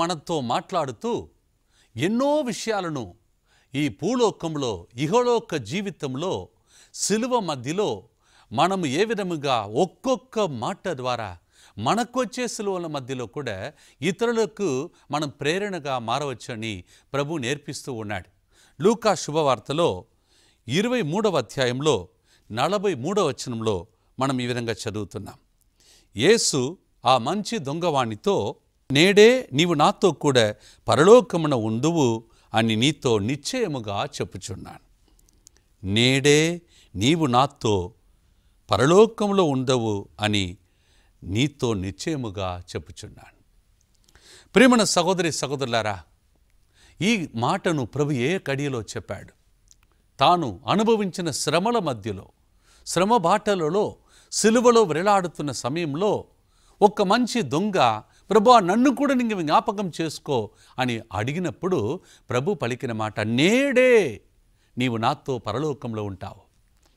మనతో మాట్లాడుతూ ఎన్నో విషయాలను ఈ భూలోకంలో ఇహలోక జీవితంలో సిలువ మధ్యలో మనము ఏ విధముగా ఒక్కొక్క మాట ద్వారా మనకొచ్చే సిలువల మధ్యలో కూడా ఇతరులకు మనం ప్రేరణగా మారవచ్చని ప్రభు నేర్పిస్తూ ఉన్నాడు. లూకా శుభవార్తలో 23వ అధ్యాయంలో 43వ వచనంలో మనం ఈ విధంగా చదువుతున్నాం. యేసు ఆ మంచి దొంగవానితో, నేడే నీవు నాతో కూడా పరలోకమున ఉందువు అని నీతో నిశ్చయముగా చెప్పుచున్నాను. నేడే నీవు నాతో పరలోకములో ఉండవు అని నీతో నిశ్చయముగా చెప్పుచున్నాను. ప్రియమైన సహోదరి సహోదరులారా, ఈ మాటను ప్రభు ఏ కడియలో చెప్పాడు? తాను అనుభవించిన శ్రమల మధ్యలో, శ్రమ బాటలలో, సిలువలో వేలాడుతున్న సమయంలో ఒక మంచి దొంగ, ప్రభువా నన్ను కూడా నీవు జ్ఞాపకం చేసుకో అని అడిగినప్పుడు ప్రభు పలికిన మాట, నేడే నీవు నాతో పరలోకంలో ఉంటావు.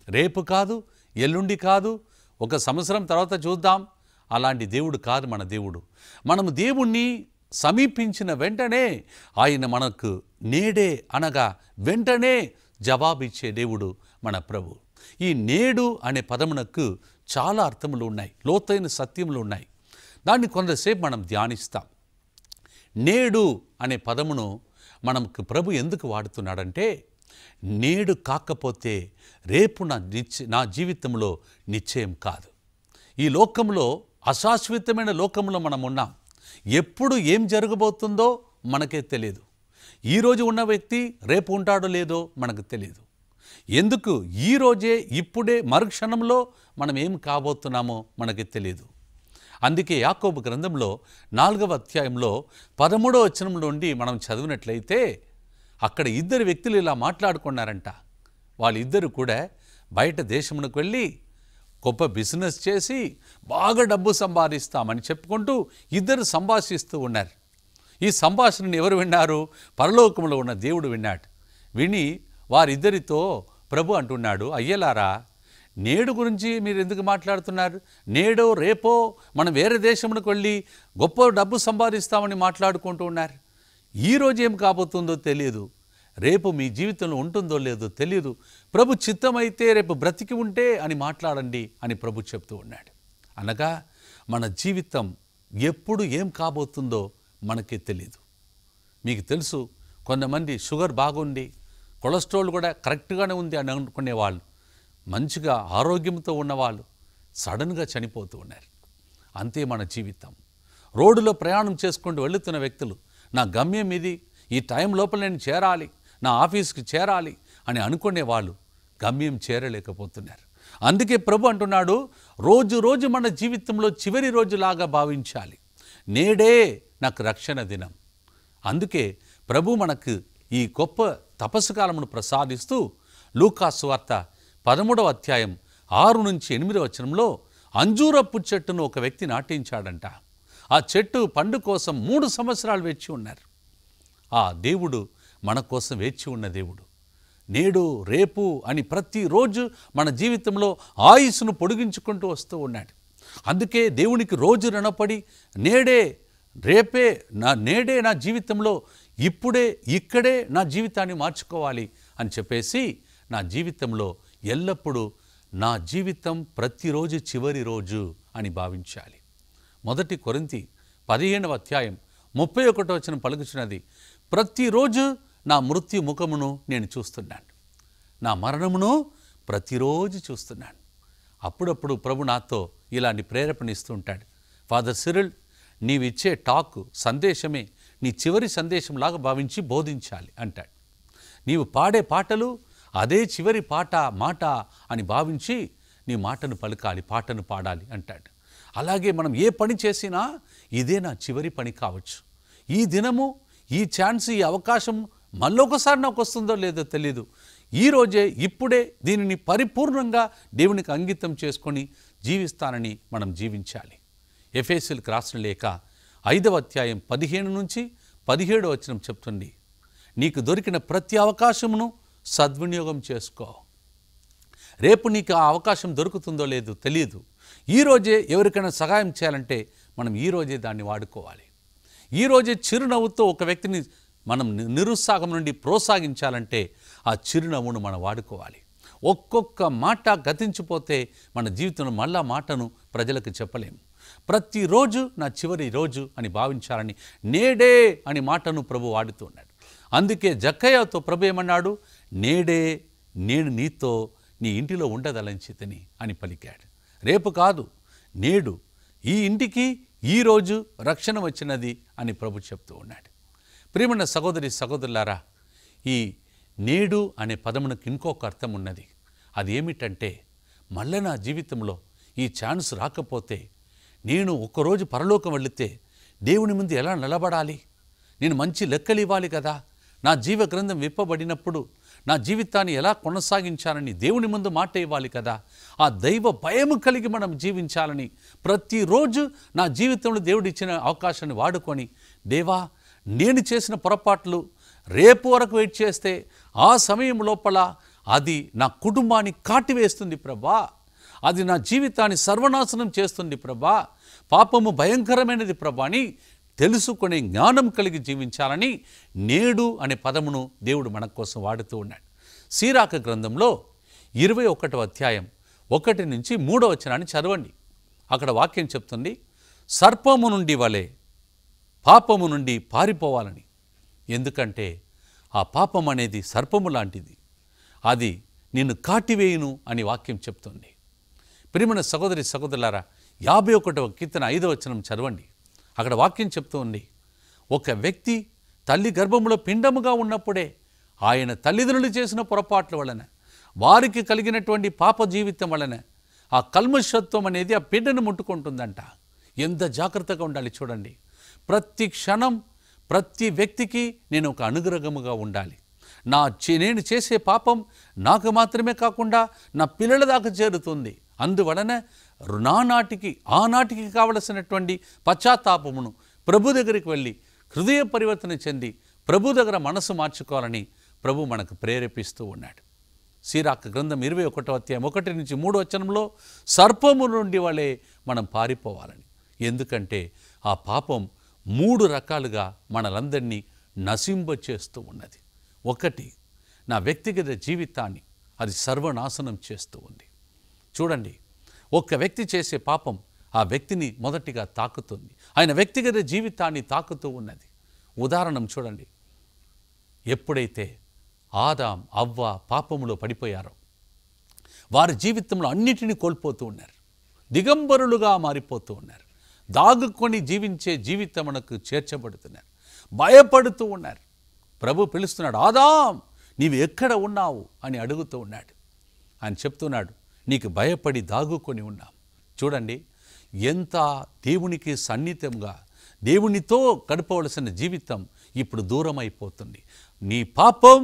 రేపు కాదు, ఎల్లుండి కాదు, 1 సంవత్సరం తర్వాత చూద్దాం. అలాంటి దేవుడు కాదు మన దేవుడు. మనము దేవుణ్ణి సమీపించిన వెంటనే ఆయన మనకు నేడే అనగా వెంటనే జవాబిచ్చే దేవుడు మన ప్రభు. ఈ నేడు అనే పదమునకు చాలా అర్థములు ఉన్నాయి, లోతైన సత్యములు ఉన్నాయి. దాన్ని కొంతసేపు మనం ధ్యానిస్తాం. నేడు అనే పదమును మనకు ప్రభు ఎందుకు వాడుతున్నాడంటే, నేడు కాకపోతే రేపు నా జీవితంలో నిశ్చయం కాదు. ఈ లోకంలో అశాశ్వతమైన లోకంలో మనం ఉన్నాం. ఎప్పుడు ఏం జరగబోతుందో మనకే తెలియదు. ఈరోజు ఉన్న వ్యక్తి రేపు ఉంటాడో లేదో మనకు తెలియదు. ఎందుకు ఈరోజే ఇప్పుడే మరుక్షణంలో మనం ఏం కాబోతున్నామో మనకి తెలియదు. అందుకే యాకోబు గ్రంథంలో 4వ అధ్యాయంలో 13వ వచనం నుండి మనం చదివినట్లయితే అక్కడ 2 వ్యక్తులు ఇలా మాట్లాడుకున్నారంట. వాళ్ళిద్దరు కూడా బయట దేశమునకు వెళ్ళి గొప్ప బిజినెస్ చేసి బాగా డబ్బు సంపాదిస్తామని చెప్పుకుంటూ 2 సంభాషిస్తూ ఉన్నారు. ఈ సంభాషణను ఎవరు విన్నారు? పరలోకంలో ఉన్న దేవుడు విన్నాడు. విని వారిద్దరితో ప్రభు అంటున్నాడు, అయ్యలారా, నేడు గురించి మీరు ఎందుకు మాట్లాడుతున్నారు? నేడో రేపో మనం వేరే దేశమునకు వెళ్ళి గొప్ప డబ్బు సంపాదిస్తామని మాట్లాడుకుంటూ ఉన్నారు. ఈరోజు ఏం కాబోతుందో తెలియదు, రేపు మీ జీవితంలో ఉంటుందో లేదో తెలియదు. ప్రభు చిత్తమైతే రేపు బ్రతికి ఉంటే అని మాట్లాడండి అని ప్రభు చెప్తూ ఉన్నాడు. అనగా మన జీవితం ఎప్పుడు ఏం కాబోతుందో మనకే తెలియదు. మీకు తెలుసు, కొంతమంది షుగర్ బాగుంది, కొలెస్ట్రాల్ కూడా కరెక్ట్గానే ఉంది అని అనుకునేవాళ్ళు, మంచిగా ఆరోగ్యంతో ఉన్నవాళ్ళు సడన్గా చనిపోతూ ఉన్నారు. అంతే మన జీవితం. రోడ్డులో ప్రయాణం చేసుకుంటూ వెళుతున్న వ్యక్తులు, నా గమ్యం ఇది, ఈ టైం లోపల నేను చేరాలి, నా ఆఫీస్కి చేరాలి అని అనుకునేవాళ్ళు గమ్యం చేరలేకపోతున్నారు. అందుకే ప్రభు అంటున్నాడు, రోజు రోజు మన జీవితంలో చివరి రోజులాగా భావించాలి. నేడే నాకు రక్షణ దినం. అందుకే ప్రభు మనకు ఈ గొప్ప తపస్సు కాలమును ప్రసాదిస్తూ లూకా సువార్త 13వ అధ్యాయం 6 నుంచి 8వ వచనంలో అంజూరపు చెట్టును ఒక వ్యక్తి నాటించాడంట. ఆ చెట్టు పండు కోసం 3 సంవత్సరాలు వేచి ఉన్నారు. ఆ దేవుడు మన కోసం వేచి ఉన్న దేవుడు. నేడు రేపు అని ప్రతిరోజు మన జీవితంలో ఆయుస్సును పొడిగించుకుంటూ వస్తూ ఉన్నాడు. అందుకే దేవునికి రోజు రుణపడి నేడే రేపే నేడే నా జీవితంలో ఇప్పుడే ఇక్కడే నా జీవితాన్ని మార్చుకోవాలి అని చెప్పేసి నా జీవితంలో ఎల్లప్పుడూ నా జీవితం ప్రతిరోజు చివరి రోజు అని భావించాలి. 1 కొరింథీ 15వ అధ్యాయం 31వ వచనం పలుకుచున్నది, ప్రతిరోజు నా మృత్యు ముఖమును నేను చూస్తున్నాను, నా మరణమును ప్రతిరోజు చూస్తున్నాను. అప్పుడప్పుడు ప్రభు నాతో ఇలాంటి ప్రేరేపణ ఇస్తూ ఉంటాడు. ఫాదర్ సిరిల్, నీవిచ్చే టాక్ సందేశమే నీ చివరి సందేశంలాగా భావించి బోధించాలి అంటాడు. నీవు పాడే పాటలు అదే చివరి మాట అని భావించి నీ మాటను పలకాలి, పాటను పాడాలి అంటాడు. అలాగే మనం ఏ పని చేసినా ఇదే నా చివరి పని కావచ్చు. ఈ దినము, ఈ ఛాన్స్, ఈ అవకాశం మళ్ళొకసారి నాకు వస్తుందో లేదో తెలీదు. ఈరోజే ఇప్పుడే దీనిని పరిపూర్ణంగా దేవునికి అంకితం చేసుకొని జీవిస్తానని మనం జీవించాలి. ఎఫెసీయులకు రాసిన లేఖ 5వ అధ్యాయం 15 నుంచి 17వ వచనం చెప్తుంది, నీకు దొరికిన ప్రతి అవకాశమును సద్వినియోగం చేసుకో. రేపు నీకు ఆ అవకాశం దొరుకుతుందో లేదో తెలియదు. ఈరోజే ఎవరికైనా సహాయం చేయాలంటే మనం ఈరోజే దాన్ని వాడుకోవాలి. ఈరోజే చిరునవ్వుతో ఒక వ్యక్తిని మనం నిరుత్సాహం నుండి ప్రోత్సహించాలంటే ఆ చిరునవ్వును మనం వాడుకోవాలి. ఒక్కొక్క మాట గతించిపోతే మన జీవితంలో మళ్ళా మాటను ప్రజలకు చెప్పలేము. ప్రతిరోజు నా చివరి రోజు అని భావించాలని నేడే అని మాటను ప్రభు వాడుతూ ఉన్నాడు. అందుకే జక్కయ్యతో ప్రభు ఏమన్నాడు? నేడే నేను నీతో నీ ఇంటిలో ఉండదలంచితిని అని పలికాడు. రేపు కాదు, నేడు ఈ ఇంటికి ఈరోజు రక్షణ వచ్చినది అని ప్రభు చెప్తూ ఉన్నాడు. ప్రియమైన సహోదరి సహోదరులారా, ఈ నేడు అనే పదమునకు ఇంకొక అర్థం ఉన్నది. అది ఏమిటంటే, మళ్ళీ నా జీవితంలో ఈ ఛాన్స్ రాకపోతే, నేను ఒక్కరోజు పరలోకం వెళితే దేవుని ముందు ఎలా నిలబడాలి? నేను మంచి లెక్కలు ఇవ్వాలి కదా. నా జీవ గ్రంథం విప్పబడినప్పుడు నా జీవితాన్ని ఎలా కొనసాగించాలని దేవుని ముందు మాట ఇవ్వాలి కదా. ఆ దైవ భయము కలిగి మనం జీవించాలని ప్రతిరోజు నా జీవితంలో దేవుడు ఇచ్చిన అవకాశాన్ని వాడుకొని, దేవా నేను చేసిన పొరపాట్లు రేపు వరకు వెయిట్ చేస్తే ఆ సమయం లోపల అది నా కుటుంబాన్ని కాటివేస్తుంది ప్రభా, అది నా జీవితాన్ని సర్వనాశనం చేస్తుంది ప్రభా, పాపము భయంకరమైనది ప్రభా అని తెలుసుకునే జ్ఞానం కలిగి జీవించాలని నేడు అనే పదమును దేవుడు మన కోసం వాడుతూ ఉన్నాడు. సీరాక గ్రంథంలో 21వ అధ్యాయం 1 నుంచి 3వ వచనాన్ని చదవండి. అక్కడ వాక్యం చెప్తుంది, సర్పము నుండి వలె పాపము నుండి పారిపోవాలని. ఎందుకంటే ఆ పాపం అనేది సర్పము లాంటిది, అది నిన్ను కాటివేయును అని వాక్యం చెప్తుంది. ప్రియమైన సహోదరి సహోదరులారా, 51వ కీర్తన 5వ వచనం చదవండి. అక్కడ వాక్యం చెప్తూ ఉంది, ఒక వ్యక్తి తల్లి గర్భంలో పిండముగా ఉన్నప్పుడే ఆయన తల్లిదండ్రులు చేసిన పొరపాట్ల వలన, వారికి కలిగినటువంటి పాప జీవితం వలన ఆ కల్మషత్వం అనేది ఆ బిడ్డను ముట్టుకుంటుందంట. ఎంత జాగ్రత్తగా ఉండాలి చూడండి. ప్రతి క్షణం ప్రతి వ్యక్తికి నేను ఒక అనుగ్రహముగా ఉండాలి. నేను చేసే పాపం నాకు మాత్రమే కాకుండా నా పిల్లల దాకా చేరుతుంది. అందువలన ఆనాటికి కావలసినటువంటి పశ్చాత్తాపమును ప్రభు దగ్గరికి వెళ్ళి హృదయ పరివర్తన చెంది ప్రభు దగ్గర మనసు మార్చుకోవాలని ప్రభు మనకు ప్రేరేపిస్తూ ఉన్నాడు. సీరాక గ్రంథం 21వ అధ్యాయం 1 నుంచి 3వ వచనంలో సర్పము నుండి వలె మనం పారిపోవాలని. ఎందుకంటే ఆ పాపం 3 రకాలుగా మనలందరినీ నశింపచేస్తూ ఉన్నది. 1, నా వ్యక్తిగత జీవితాన్ని అది సర్వనాశనం చేస్తూ ఉంది. చూడండి, ఒక వ్యక్తి చేసే పాపం ఆ వ్యక్తిని మొదటిగా తాకుతుంది, ఆయన వ్యక్తిగత జీవితాన్ని తాకుతూ ఉన్నది. ఉదాహరణ చూడండి, ఎప్పుడైతే ఆదాం అవ్వ పాపములో పడిపోయారో వారి జీవితంలో అన్నిటినీ కోల్పోతూ ఉన్నారు, దిగంబరులుగా మారిపోతూ ఉన్నారు, దాగుకొని జీవించే జీవితమునకు చేర్చబడుతున్నారు, భయపడుతూ ఉన్నారు. ప్రభు పిలుస్తున్నాడు, ఆదాం నీవు ఎక్కడ ఉన్నావు అని అడుగుతూ ఉన్నాడు. ఆయన చెప్తున్నాడు, నీకు భయపడి దాగుకొని ఉన్నాం. చూడండి, ఎంత దేవునికి సన్నిహితంగా దేవునితో గడపవలసిన జీవితం ఇప్పుడు దూరం అయిపోతుంది. నీ పాపం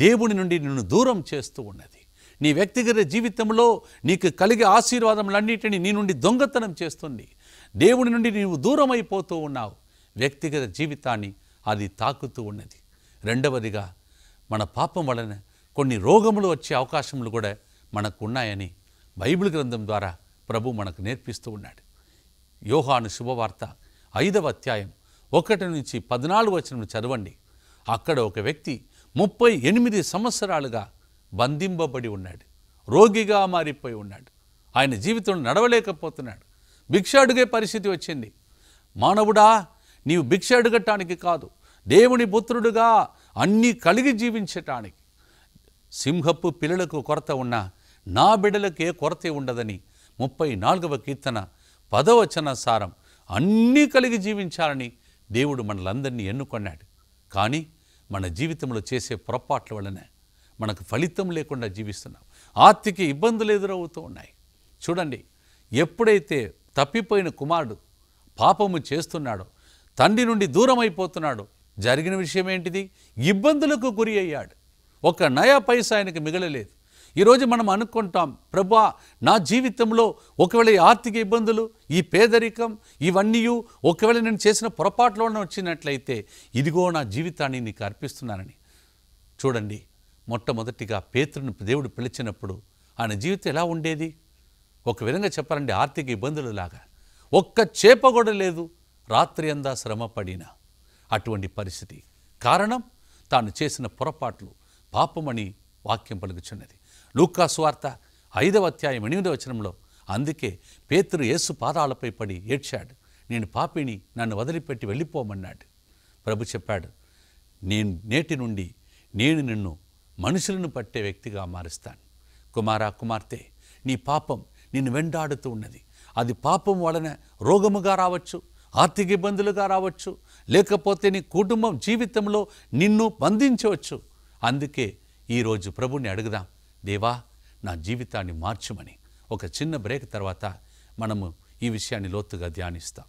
దేవుని నుండి నిన్ను దూరం చేస్తూ ఉన్నది. నీ వ్యక్తిగత జీవితంలో నీకు కలిగే ఆశీర్వాదములన్నిటినీ నీ నుండి దొంగతనం చేస్తుంది. దేవుని నుండి నీవు దూరం అయిపోతూ ఉన్నావు. వ్యక్తిగత జీవితాన్ని అది తాకుతూ ఉన్నది. రెండవదిగా, మన పాపం వలన కొన్ని రోగములు వచ్చే అవకాశములు కూడా మనకు ఉన్నాయని బైబిల్ గ్రంథం ద్వారా ప్రభు మనకు నేర్పిస్తూ ఉన్నాడు. యోహాను శుభవార్త 5వ అధ్యాయం 1 నుంచి 14 వచనం చదవండి. అక్కడ ఒక వ్యక్తి 38 సంవత్సరాలుగా బంధింపబడి ఉన్నాడు, రోగిగా మారిపోయి ఉన్నాడు. ఆయన జీవితంలో నడవలేకపోతున్నాడు, భిక్ష అడుగే పరిస్థితి వచ్చింది. మానవుడా, నీవు భిక్ష అడగటానికి కాదు, దేవుని పుత్రుడుగా అన్నీ కలిగి జీవించటానికి. సింహపు పిల్లలకు కొరత ఉన్నా నా బిడ్డలకు ఏ కొరత ఉండదని 34వ కీర్తన 10వ వచన సారం. అన్నీ కలిగి జీవించాలని దేవుడు మనలందరినీ ఎన్నుకొన్నాడు. కానీ మన జీవితంలో చేసే పొరపాట్ల వలన మనకు ఫలితం లేకుండా జీవిస్తున్నాం. ఆర్థిక ఇబ్బందులు ఎదురవుతూ ఉన్నాయి. చూడండి, ఎప్పుడైతే తప్పిపోయిన కుమారుడు పాపము చేస్తున్నాడో, తండ్రి నుండి దూరం అయిపోతున్నాడో, జరిగిన విషయం ఏంటిది? ఇబ్బందులకు గురి అయ్యాడు. ఒక నయా పైసా ఆయనకు మిగలలేదు. ఈరోజు మనం అనుకుంటాం, ప్రభువా నా జీవితంలో ఒకవేళ ఈ ఆర్థిక ఇబ్బందులు, ఈ పేదరికం, ఇవన్నీ ఒకవేళ నేను చేసిన పొరపాట్లోనే వచ్చినట్లయితే ఇదిగో నా జీవితాన్ని నీకు అర్పిస్తున్నానని. చూడండి, మొట్టమొదటిగా పేతురుని దేవుడు పిలిచినప్పుడు ఆయన జీవితం ఎలా ఉండేది? ఒక విధంగా చెప్పాలంటే ఆర్థిక ఇబ్బందులు లాగా. ఒక్క చేప కూడా లేదు, రాత్రి అంతా శ్రమ పడినా. అటువంటి పరిస్థితి. కారణం తాను చేసిన పొరపాట్లు పాపమని వాక్యం పలుకుచున్నది. లూకా సువార్త 5వ అధ్యాయం 8వ వచనంలో అందుకే పేతురు యేసు పాదాలపై పడి ఏడ్చాడు. నేను పాపిని, నన్ను వదిలిపెట్టి వెళ్ళిపోమన్నాడు. ప్రభు చెప్పాడు, నేటి నుండి నేను నిన్ను మనుషులను పట్టే వ్యక్తిగా మారుస్తాను. కుమారా, కుమార్తె, నీ పాపం నిన్ను వెంటాడుతూ ఉన్నది. అది పాపం వలన రోగముగా రావచ్చు, ఆర్థిక ఇబ్బందులుగా రావచ్చు, లేకపోతే నీ కుటుంబం జీవితంలో నిన్ను బంధించవచ్చు. అందుకే ఈరోజు ప్రభుని అడుగుదాం, దేవా నా జీవితాన్ని మార్చుమని. ఒక చిన్న బ్రేక్ తర్వాత మనము ఈ విషయాన్ని లోతుగా ధ్యానిస్తాం.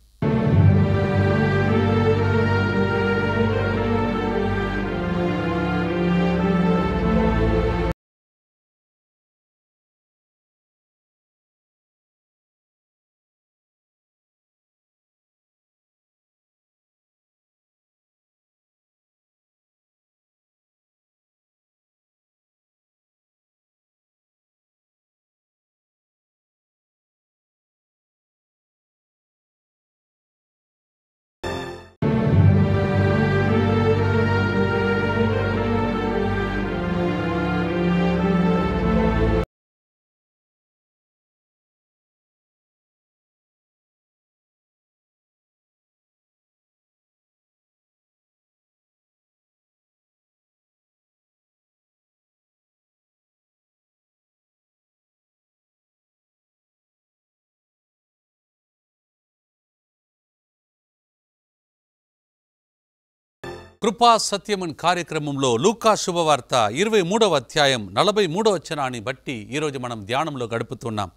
కృపా సత్యమన్ కార్యక్రమంలో లూకా శుభవార్త 23వ అధ్యాయం 43వ వచనాన్ని బట్టి ఈరోజు మనం ధ్యానంలో గడుపుతున్నాం.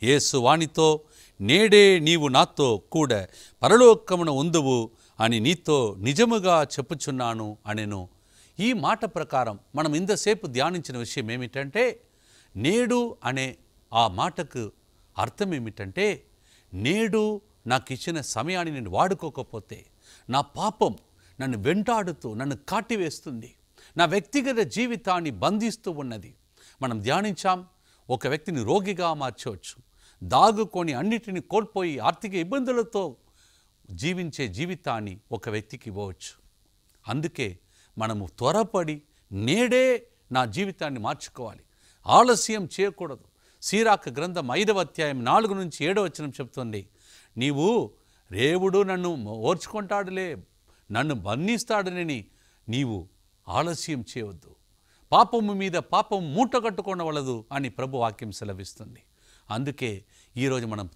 యేసు వానితో, నేడే నీవు నాతో కూడా పరలోకమున ఉందువు అని నీతో నిజముగా చెప్పుచున్నాను అనెను. ఈ మాట ప్రకారం మనం ఇంతసేపు ధ్యానించిన విషయం ఏమిటంటే, నేడు అనే ఆ మాటకు అర్థం ఏమిటంటే, నేడు నాకు ఇచ్చిన సమయాన్ని నేను వాడుకోకపోతే నా పాపం నన్ను వెంటాడుతూ నన్ను కాటివేస్తుంది, నా వ్యక్తిగత జీవితాన్ని బంధిస్తూ ఉన్నది. మనం ధ్యానించాం, ఒక వ్యక్తిని రోగిగా మార్చవచ్చు, దాగుకొని అన్నిటిని కోల్పోయి ఆర్థిక ఇబ్బందులతో జీవించే జీవితాన్ని ఒక వ్యక్తికి ఇవ్వవచ్చు. అందుకే మనము త్వరపడి నేడే నా జీవితాన్ని మార్చుకోవాలి, ఆలస్యం చేయకూడదు. సీరాకు గ్రంథం 5వ అధ్యాయం 4 నుంచి 7వ వచనం చెప్తుంది, నీవు దేవుడు నన్ను ఓర్చుకుంటాడులే, నన్ను బంధిస్తాడనని నీవు ఆలస్యం చేయవద్దు, పాపము మీద పాపం మూట కట్టుకోనవలదు అని ప్రభు వాక్యం సెలవిస్తుంది. అందుకే ఈరోజు మనం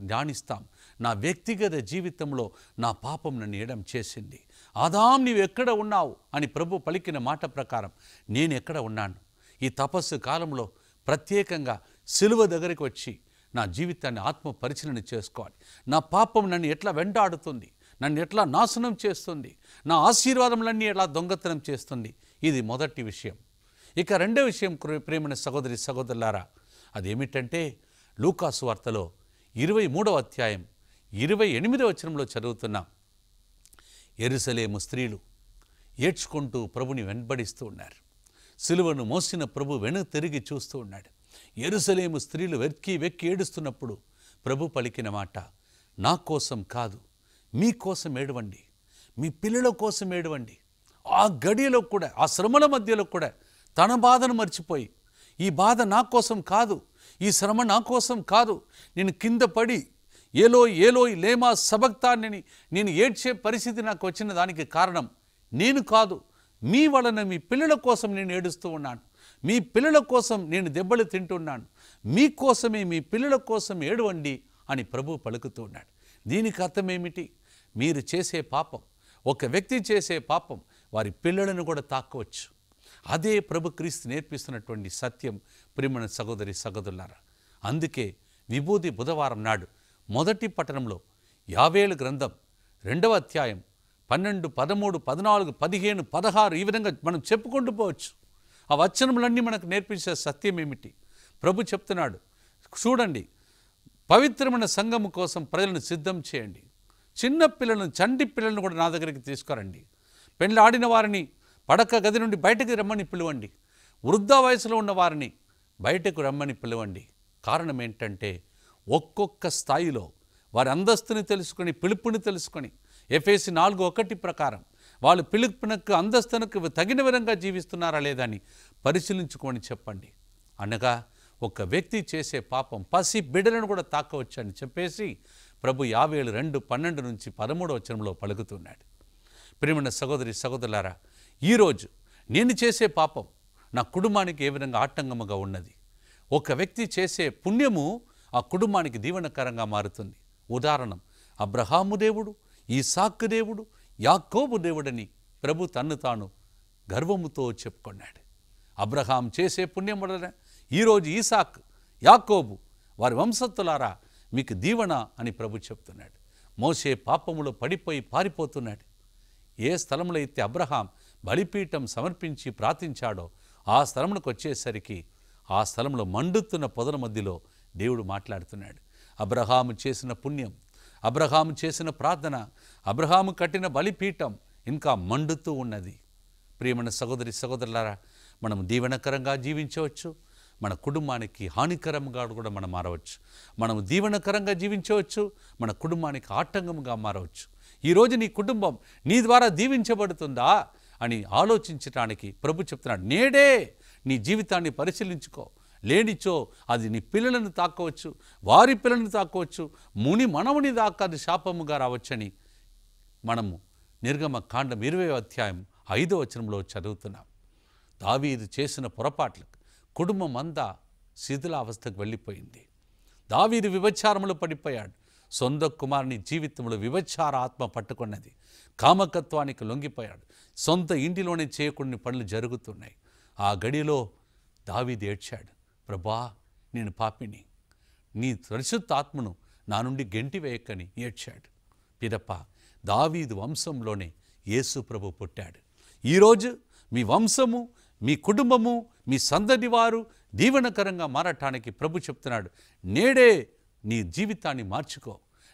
ధ్యానిస్తాం, నా వ్యక్తిగత జీవితంలో నా పాపం నన్ను ఏడం చేసింది. ఆదాం, నీవు ఎక్కడ ఉన్నావు అని ప్రభు పలికిన మాట ప్రకారం నేను ఎక్కడ ఉన్నాను? ఈ తపస్సు కాలంలో ప్రత్యేకంగా సిలువ దగ్గరికి వచ్చి నా జీవితాన్ని ఆత్మ పరిశీలన చేసుకోవాలి. నా పాపం నన్ను ఎట్లా వెంటాడుతుంది, నన్ను ఎట్లా నాశనం చేస్తుంది, నా ఆశీర్వాదములన్నీ ఎలా దొంగతనం చేస్తుంది. ఇది మొదటి విషయం. ఇక రెండో విషయం ప్రియమైన సహోదరి సహోదరులారా, అదేమిటంటే లూకా సువార్తలో 23వ అధ్యాయం 28వ వచనంలో చదువుతున్నాం. యెరూషలేము స్త్రీలు ఏడ్చుకుంటూ ప్రభుని వెంబడిస్తూ ఉన్నారు. సిలువను మోసిన ప్రభు వెనుక తిరిగి చూస్తూ ఉన్నాడు. యెరూషలేము స్త్రీలు వెక్కి ఏడుస్తున్నప్పుడు ప్రభు పలికిన మాట, నా కోసం కాదు, మీకోసం ఏడవండి, మీ పిల్లల కోసం ఏడవండి. ఆ గడియలో కూడా, ఆ శ్రమల మధ్యలో కూడా తన బాధను మర్చిపోయి, ఈ బాధ నా కోసం కాదు, ఈ శ్రమ నా కోసం కాదు, నేను కింద పడి ఏలోయ్ ఏలోయ్ లేమా సబక్తానని నేను ఏడ్చే పరిస్థితి నాకు వచ్చిన దానికి కారణం నేను కాదు, మీ వలన మీ పిల్లల కోసం నేను ఏడుస్తూ ఉన్నాను, మీ పిల్లల కోసం నేను దెబ్బలు తింటున్నాను, మీకోసమే, మీ పిల్లల కోసం ఏడవండి అని ప్రభు పలుకుతూ ఉన్నాడు. దీనికి అర్థం ఏమిటి? మీరు చేసే పాపం, ఒక వ్యక్తి చేసే పాపం వారి పిల్లలను కూడా తాకవచ్చు. అదే ప్రభు క్రీస్తు నేర్పిస్తున్నటువంటి సత్యం ప్రియమైన సహోదరి సహోదరులారా. అందుకే విభూది బుధవారం నాడు మొదటి పట్టణంలో యావేలు గ్రంథం 2వ అధ్యాయం 12, 13, 14, 15, 16 ఈ విధంగా మనం చెప్పుకుంటూ పోవచ్చు. ఆ వచనములన్నీ మనకు నేర్పించే సత్యం ఏమిటి? ప్రభు చెప్తున్నాడు, చూడండి, పవిత్రమైన సంఘము కోసం ప్రజలను సిద్ధం చేయండి, చిన్న పిల్లలను, చంటి పిల్లలను కూడా నా దగ్గరికి తీసుకురండి, పెళ్ళి ఆడిన వారిని పడక గది నుండి బయటకు రమ్మని పిలువండి, వృద్ధ వయసులో ఉన్న వారిని బయటకు రమ్మని పిలువండి. కారణం ఏంటంటే ఒక్కొక్క స్థాయిలో వారి అంతస్తుని తెలుసుకొని, పిలుపుని తెలుసుకొని, ఎఫెసీ 4:1 ప్రకారం వాళ్ళు పిలుపునకు అందస్తునకు తగిన విధంగా జీవిస్తున్నారా లేదా అని పరిశీలించుకొని చెప్పండి. అనగా ఒక వ్యక్తి చేసే పాపం పసి బిడ్డలను కూడా తాకవచ్చు అని చెప్పేసి ప్రభు 57:2-12 పలుకుతున్నాడు. ప్రియమైన సహోదరి సహోదరులారా, ఈరోజు నేను చేసే పాపం నా కుటుంబానికి ఏ విధంగా ఆటంకముగా ఉన్నది? ఒక వ్యక్తి చేసే పుణ్యము ఆ కుటుంబానికి దీవెనకరంగా మారుతుంది. ఉదాహరణం, అబ్రహాము దేవుడు, ఈసాకు దేవుడు, యాకోబు దేవుడని ప్రభు తన్ను తాను గర్వముతో చెప్పుకున్నాడు. అబ్రహాం చేసే పుణ్యం వలన ఈరోజు ఈసాకు, యాకోబు వారి వంశస్థులారా మీకు దీవెన అని ప్రభు చెప్తున్నాడు. మోసే పాపములో పడిపోయి పారిపోతున్నాడు. ఏ స్థలంలో అయితే అబ్రహాం బలిపీఠం సమర్పించి ప్రార్థించాడో ఆ స్థలమునకు వచ్చేసరికి ఆ స్థలంలో మండుతున్న పొదల మధ్యలో దేవుడు మాట్లాడుతున్నాడు. అబ్రహాము చేసిన పుణ్యం, అబ్రహాము చేసిన ప్రార్థన, అబ్రహాము కట్టిన బలిపీఠం ఇంకా మండుతూ ఉన్నది. ప్రియమైన సహోదరి సహోదరులారా, మనం దీవెనకరంగా జీవించవచ్చు, మన కుటుంబానికి హానికరంగా కూడా మనం మారవచ్చు. మనం దీవెనకరంగా జీవించవచ్చు, మన కుటుంబానికి ఆటంకంగా మారవచ్చు. ఈరోజు నీ కుటుంబం నీ ద్వారా దీవించబడుతుందా అని ఆలోచించడానికి ప్రభు చెప్తున్నాడు. నేడే నీ జీవితాన్ని పరిశీలించుకో. లేనిచో అది నీ పిల్లలను తాకవచ్చు, వారి పిల్లలను తాకవచ్చు, ముని మనవుని దాకా అది శాపముగా రావచ్చని మనము నిర్గమకాండం 20:5 చదువుతున్నాం. దావీదు చేసిన పొరపాట్లకు కుటుంబం అంతా శిథిలావస్థకు వెళ్ళిపోయింది. దావీదు విభచారములో పడిపోయాడు. సొంత కుమారుని జీవితంలో విభచార ఆత్మ పట్టుకున్నది. కామకత్వానికి లొంగిపోయాడు. సొంత ఇంటిలోనే చేయకూడని పనులు జరుగుతున్నాయి. ఆ గడిలో దావీదు ఏడ్చాడు, ప్రభా నేను పాపిని, నీ పరిశుద్ధ ఆత్మను నా నుండి గెంటి వేయకని ఏడ్చాడు. పిదప దావీదు వంశంలోనే యేసు ప్రభు పుట్టాడు. ఈరోజు మీ వంశము, మీ కుటుంబము, మీ సందడి వారు దీవెనకరంగా మారటానికి ప్రభు చెప్తున్నాడు. నేడే నీ జీవితాన్ని మార్చుకో.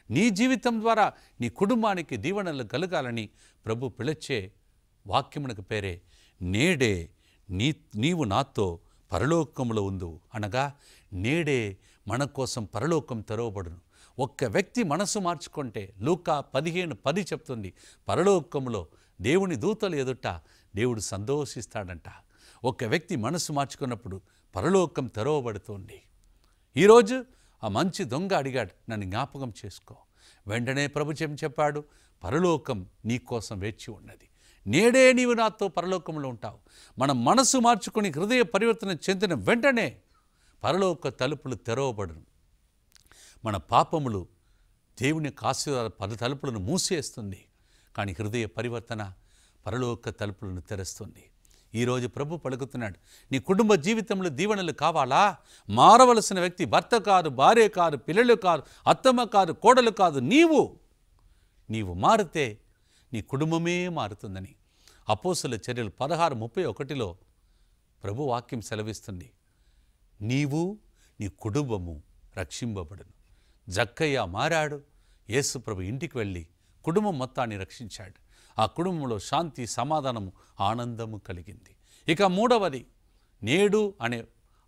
నీ జీవితం ద్వారా నీ కుటుంబానికి దీవెనలు కలగాలని ప్రభు పిలిచే వాక్యమునకు పేరే నేడే నీవు నాతో పరలోకములో ఉండు. అనగా నేడే మన కోసం పరలోకం తెరవబడును. ఒక్క వ్యక్తి మనసు మార్చుకుంటే లూకా 15:10 చెప్తుంది, పరలోకములో దేవుని దూతలు ఎదుట దేవుడు సంతోషిస్తాడంట. ఒక వ్యక్తి మనసు మార్చుకున్నప్పుడు పరలోకం తెరవబడుతుంది. ఈరోజు ఆ మంచి దొంగ అడిగాడు, నన్ను జ్ఞాపకం చేసుకో. వెంటనే ప్రభు చెప్పాడు, పరలోకం నీ కోసం వేచి ఉన్నది. నేడే నీవు నాతో పరలోకంలో ఉంటావు. మనం మనసు మార్చుకొని హృదయ పరివర్తన చెందిన వెంటనే పరలోక తలుపులు తెరవబడును. మన పాపములు దేవుని ఆశీర్వాద తలుపులను మూసేస్తుంది, కానీ హృదయ పరివర్తన పరలోక తలుపులను తెరుస్తుంది. ఈరోజు ప్రభు పలుకుతున్నాడు, నీ కుటుంబ జీవితంలో దీవెనలు కావాలా? మారవలసిన వ్యక్తి భర్త కాదు, భార్య కాదు, పిల్లలు కాదు, అత్తమ్మ కాదు, కోడలు కాదు, నీవు మారితే నీ కుటుంబమే మారుతుందని అపోస్తలుల చర్యలు 16:31 ప్రభు వాక్యం సెలవిస్తుంది. నీవు నీ కుటుంబము రక్షింపబడును. జక్కయ్య మారాడు. యేసు ప్రభు ఇంటికి వెళ్ళి కుటుంబం మొత్తాన్ని రక్షించాడు. ఆ కుటుంబంలో శాంతి, సమాధానము, ఆనందము కలిగింది. ఇక మూడవది, నేడు అనే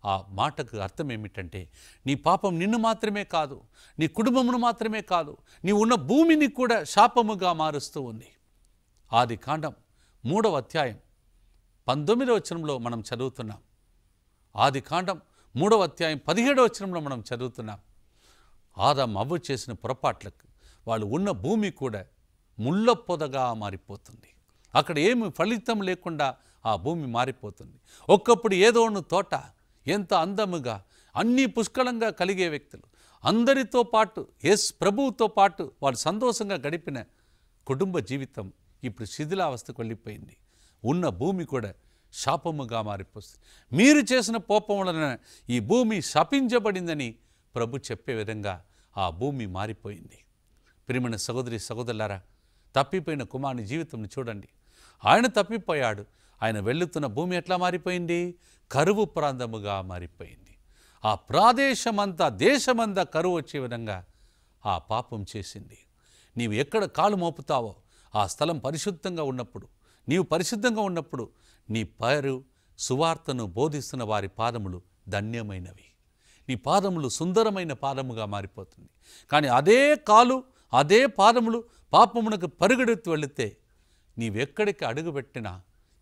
ఆ మాటకు అర్థం ఏమిటంటే, నీ పాపం నిన్ను మాత్రమే కాదు, నీ కుటుంబమును మాత్రమే కాదు, నీ ఉన్న భూమిని కూడా శాపముగా మారుస్తూ ఉంది. ఆదికాండం 3:19 మనం చదువుతున్నాం. ఆదికాండం 3:17 మనం చదువుతున్నాం. ఆదాము అవ్వ చేసిన పొరపాట్లకు వాళ్ళు ఉన్న భూమి కూడా ముళ్ళ పొదగా మారిపోతుంది. అక్కడ ఏమి ఫలితం లేకుండా ఆ భూమి మారిపోతుంది. ఒకప్పుడు ఏదోను తోట ఎంత అందముగా అన్నీ పుష్కలంగా కలిగే వ్యక్తులు, అందరితో పాటు ప్రభువుతో పాటు వాళ్ళు సంతోషంగా గడిపిన కుటుంబ జీవితం ఇప్పుడు శిథిలావస్థకు వెళ్ళిపోయింది. ఉన్న భూమి కూడా శాపముగా మారిపోతుంది. మీరు చేసిన పాపం వలన ఈ భూమి శపించబడిందని ప్రభు చెప్పే విధంగా ఆ భూమి మారిపోయింది. ప్రియమైన సహోదరి సహోదరులారా, తప్పిపోయిన కుమారుని జీవితం చూడండి. ఆయన తప్పిపోయాడు. ఆయన వెళ్తున్న భూమి ఎట్లా మారిపోయింది? కరువు ప్రాంతముగా మారిపోయింది. ఆ ప్రదేశమంతా, దేశమంతా కరువు వచ్చే విధంగా ఆ పాపం చేసింది. నీవు ఎక్కడ కాలు మోపుతావో ఆ స్థలం పరిశుద్ధంగా ఉన్నప్పుడు, నీవు పరిశుద్ధంగా ఉన్నప్పుడు నీ పేరు సువార్తను బోధిస్తున్న వారి పాదములు ధన్యమైనవి. నీ పాదములు సుందరమైన పాదముగా మారిపోతుంది. కానీ అదే కాలు, అదే పాదములు పాపమునకు పరుగెడుతూ వెళితే నీవెక్కడికి అడుగుపెట్టినా,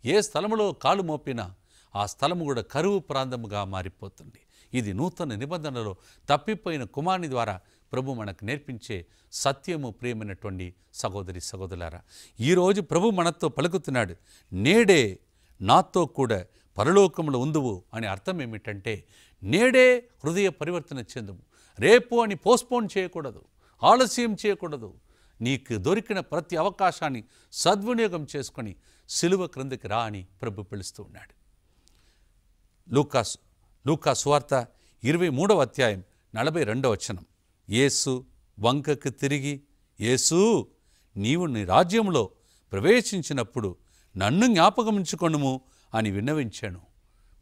ఏ స్థలములో కాలు మోపినా ఆ స్థలము కూడా కరువు ప్రాంతముగా మారిపోతుంది. ఇది నూతన నిబంధనలో తప్పిపోయిన కుమారుని ద్వారా ప్రభు మనకు నేర్పించే సత్యము. ప్రియమైనటువంటి సహోదరి సహోదరులారా, ఈరోజు ప్రభు మనతో పలుకుతున్నాడు, నేడే నాతో కూడా పరలోకములో ఉందువు అని అర్థం ఏమిటంటే, నేడే హృదయ పరివర్తన చెందుము. రేపు అని పోస్ట్పోన్ చేయకూడదు, ఆలస్యం చేయకూడదు. నీకు దొరికిన ప్రతి అవకాశాన్ని సద్వినియోగం చేసుకొని సిలువ క్రిందకి రా అని ప్రభు పిలుస్తూ ఉన్నాడు. లూకా సువార్త 23వ అధ్యాయం 42వ వచనం. యేసు వంకకు తిరిగి, యేసు, నీవు నీ రాజ్యంలో ప్రవేశించినప్పుడు నన్ను జ్ఞాపకముంచుకొనుము అని విన్నవించాను.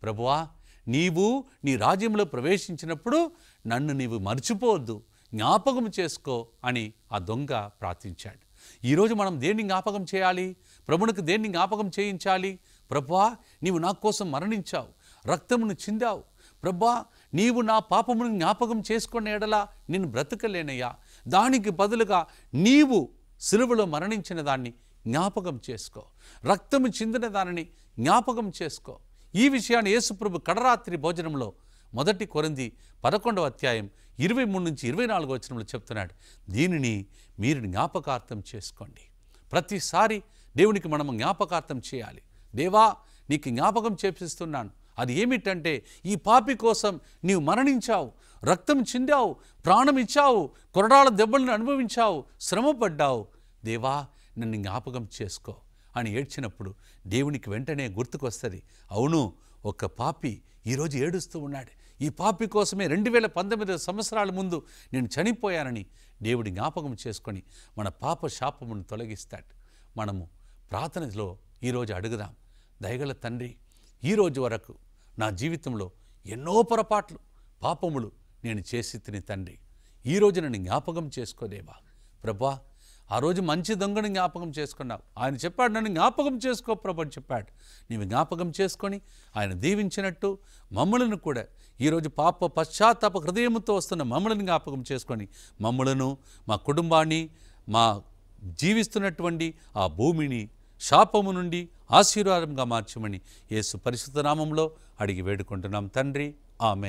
ప్రభువా, నీవు నీ రాజ్యంలో ప్రవేశించినప్పుడు నన్ను నీవు మర్చిపోవద్దు, జ్ఞాపకం చేసుకో అని ఆ దొంగ ప్రార్థించాడు. ఈరోజు మనం దేన్ని జ్ఞాపకం చేయాలి? ప్రభునికి దేన్ని జ్ఞాపకం చేయించాలి? ప్రభువా, నీవు నా కోసం మరణించావు, రక్తమును చిందావు. ప్రభువా, నీవు నా పాపమును జ్ఞాపకం చేసుకున్న ఎడల నేను బ్రతకలేనయ్యా. దానికి బదులుగా నీవు సిలువలో మరణించిన దాన్ని జ్ఞాపకం చేసుకో, రక్తము చిందిన దానిని జ్ఞాపకం చేసుకో. ఈ విషయాన్ని యేసుప్రభు కడరాత్రి భోజనంలో 1 కొరింథీ 11వ అధ్యాయం 23-24 వచనంలో చెప్తున్నాడు. దీనిని మీరు జ్ఞాపకార్థం చేసుకోండి. ప్రతిసారి దేవునికి మనం జ్ఞాపకార్థం చేయాలి. దేవా, నీకు జ్ఞాపకం చేపిస్తున్నాను. అది ఏమిటంటే, ఈ పాపి కోసం నీవు మరణించావు, రక్తం చిందావు, ప్రాణం ఇచ్చావు, కొరడాల దెబ్బలను అనుభవించావు, శ్రమపడ్డావు. దేవా, నన్ను జ్ఞాపకం చేసుకో అని ఏడ్చినప్పుడు దేవునికి వెంటనే గుర్తుకొస్తుంది, అవును, ఒక పాపి ఈరోజు ఏడుస్తూ ఉన్నాడు. ఈ పాపి కోసమే 2019 సంవత్సరాల ముందు నేను చనిపోయానని దేవుడి జ్ఞాపకం చేసుకొని మన పాప శాపమును తొలగిస్తాడు. మనము ప్రార్థనలో ఈరోజు అడుగుదాం, దయగల తండ్రి, ఈరోజు వరకు నా జీవితంలో ఎన్నో పొరపాట్లు, పాపములు నేను చేసి తిని తండ్రి, ఈరోజు నన్ను జ్ఞాపకం చేసుకోదేవా. ప్రభా, ఆ రోజు మంచి దొంగను జ్ఞాపకం చేసుకున్నావు. ఆయన చెప్పాడు, నన్ను జ్ఞాపకం చేసుకో ప్రభు అని చెప్పాడు. నీవు జ్ఞాపకం చేసుకొని ఆయన దీవించినట్టు మమ్మలను కూడా ఈరోజు పాప పశ్చాత్తాప హృదయంతో వస్తున్న మమ్మలను జ్ఞాపకం చేసుకొని మమ్మలను, మా కుటుంబాన్ని, మా జీవిస్తున్నటువంటి ఆ భూమిని శాపము నుండి ఆశీర్వాదంగా మార్చమని యేసు పరిశుద్ధ నామంలో అడిగి వేడుకుంటున్నాం తండ్రి. ఆమెన్.